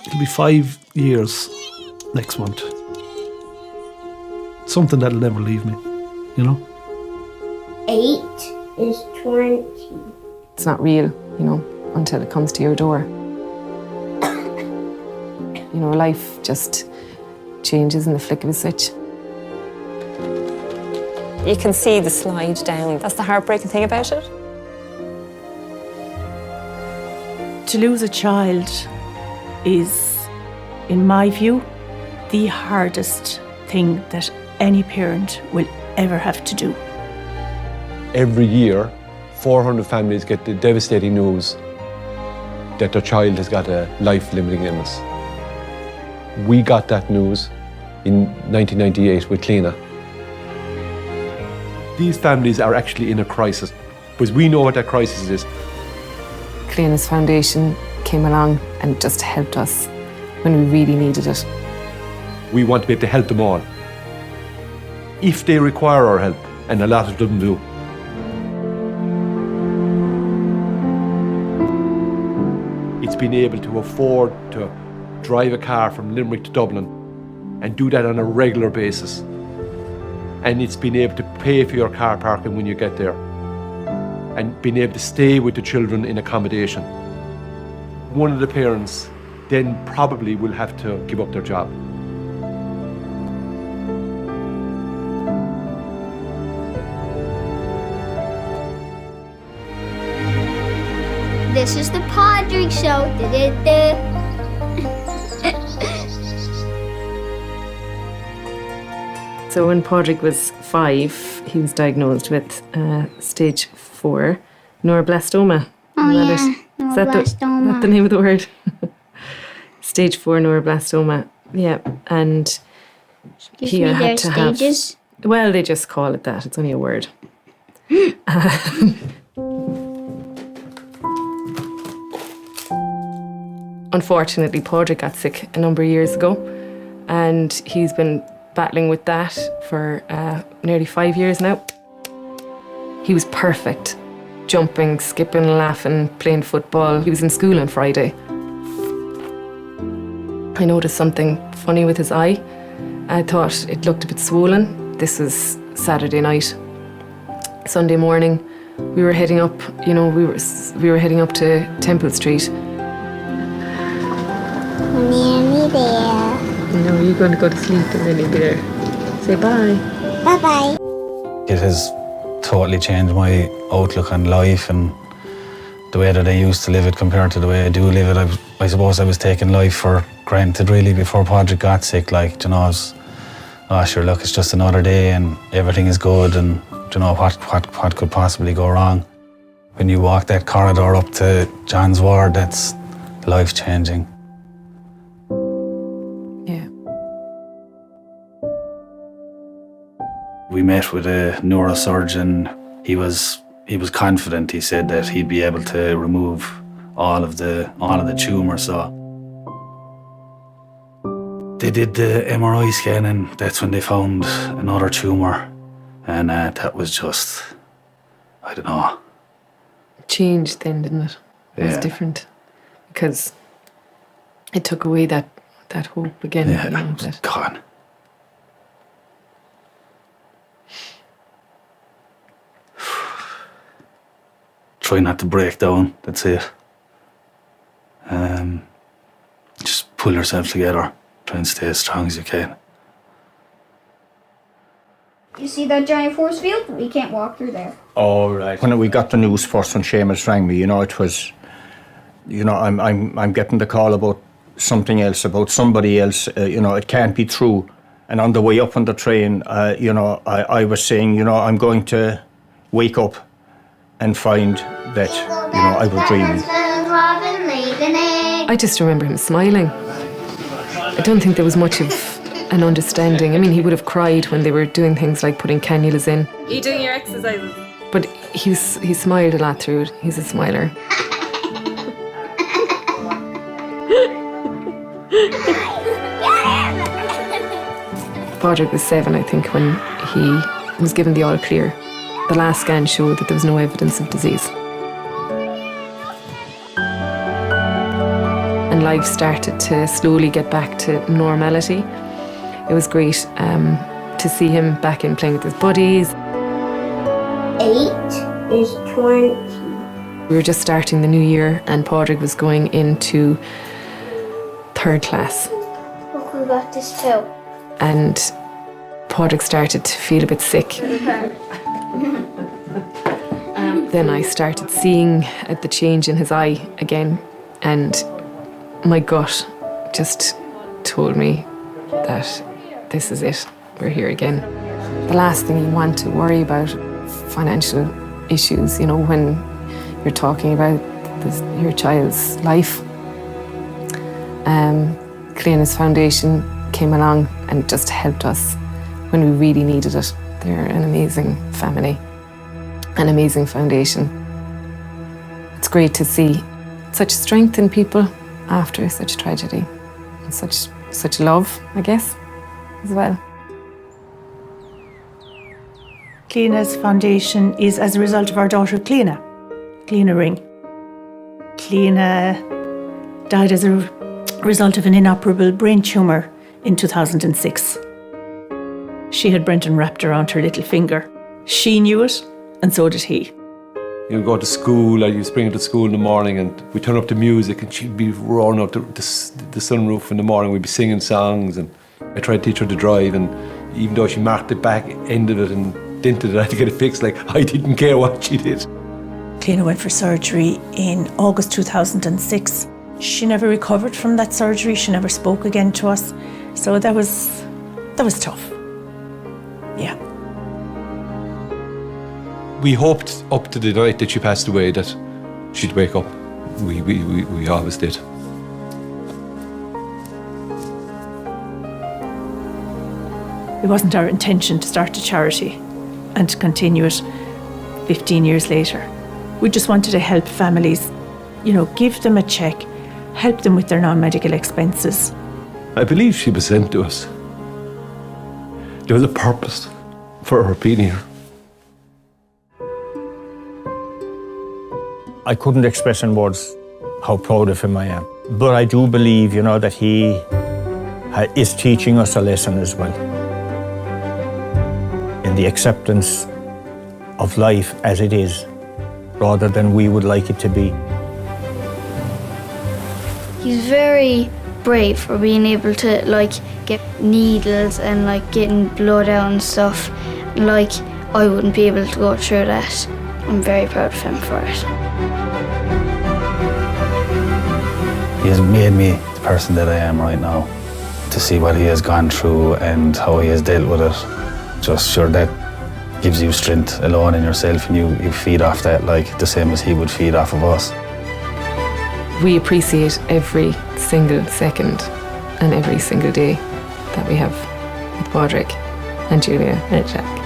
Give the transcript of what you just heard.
It'll be 5 years next month. Something that'll never leave me, you know? 8 is 20. It's not real, you know, until it comes to your door. You know, life just changes in the flick of a switch. You can see the slide down. That's the heartbreaking thing about it. To lose a child is, in my view, the hardest thing that any parent will ever have to do. Every year, 400 families get the devastating news that their child has got a life-limiting illness. We got that news in 1998 with Cliona. These families are actually in a crisis, because we know what that crisis is. Cleona's Foundation came along and just helped us when we really needed it. We want to be able to help them all, if they require our help, and a lot of them do. It's being able to afford to drive a car from Limerick to Dublin and do that on a regular basis. And it's being able to pay for your car parking when you get there, and being able to stay with the children in accommodation. One of the parents then probably will have to give up their job. This is the Podrick Show. So when Podrick was 5, he was diagnosed with stage 4 neuroblastoma. Oh yeah, Is that neuroblastoma. the name of the word? Stage 4 neuroblastoma, yeah. And Excuse he me, had there's to have... stages. Well, they just call it that. It's only a word. Unfortunately, Podrick got sick a number of years ago, and he's been battling with that for nearly 5 years now. He was perfect. Jumping, skipping, laughing, playing football. He was in school on Friday. I noticed something funny with his eye. I thought it looked a bit swollen. This was Saturday night. Sunday morning, we were heading up, you know, we were heading up to Temple Street. We're nearly there. You know, you're going to go to sleep and then you'll be there. Say bye. Bye-bye. It has totally changed my outlook on life and the way that I used to live it compared to the way I do live it. I suppose I was taking life for granted really before Podrick got sick. Like, you know, I was, oh sure, look, it's just another day and everything is good and you know, what could possibly go wrong? When you walk that corridor up to John's ward, that's life-changing. Yeah. We met with a neurosurgeon. He was confident. He said that he'd be able to remove all of the tumour. So they did the MRI scan, and that's when they found another tumour, and that was just, I don't know. Changed then, didn't it? It was different because it took away that hope again. Yeah, you know, it was gone. Try not to break down, that's it. Just pull yourself together, try and stay as strong as you can. You see that giant force field? We can't walk through there. Oh, right. When we got the news first, when Seamus rang me, you know, it was, you know, I'm getting the call about something else, about somebody else, you know, it can't be true. And on the way up on the train, you know, I was saying, you know, I'm going to wake up and find that, you know, I was dreaming. I just remember him smiling. I don't think there was much of an understanding. I mean, he would have cried when they were doing things like putting cannulas in. Are you doing your exercises? But he smiled a lot through it. He's a smiler. Podrick was 7, I think, when he was given the all clear. The last scan showed that there was no evidence of disease. when life started to slowly get back to normality. It was great to see him back in playing with his buddies. 8 is 20. We were just starting the new year and Padraig was going into 3rd class. Look, we got this too. And Padraig started to feel a bit sick. Then I started seeing the change in his eye again, and my gut just told me that this is it, we're here again. The last thing you want to worry about, financial issues, you know, when you're talking about your child's life. Cliona's Foundation came along and just helped us when we really needed it. They're an amazing family, an amazing foundation. It's great to see such strength in people after such tragedy, and such love, I guess, as well. Cliona's Foundation is as a result of our daughter Cliona Ring. Cliona died as a result of an inoperable brain tumour in 2006. She had Brenton wrapped around her little finger. She knew it, and so did he. You'd go to school, I used to bring her to school in the morning and we'd turn up the music and she'd be roaring out the sunroof in the morning, we'd be singing songs, and I tried to teach her to drive, and even though she marked the back end of it and dented it, I had to get it fixed, like I didn't care what she did. Cliona went for surgery in August 2006. She never recovered from that surgery, she never spoke again to us, so that was tough. Yeah. We hoped up to the night that she passed away that she'd wake up. We always did. It wasn't our intention to start a charity and to continue it 15 years later. We just wanted to help families, you know, give them a check, help them with their non-medical expenses. I believe she was sent to us. There was a purpose for her being here. I couldn't express in words how proud of him I am. But I do believe, you know, that he is teaching us a lesson as well. In the acceptance of life as it is, rather than we would like it to be. He's very brave for being able to like get needles and like getting blood out and stuff. Like, I wouldn't be able to go through that. I'm very proud of him for it. He has made me the person that I am right now. To see what he has gone through and how he has dealt with it, just sure that gives you strength alone in yourself, and you feed off that like the same as he would feed off of us. We appreciate every single second and every single day that we have with Padraig and Julia and Jack.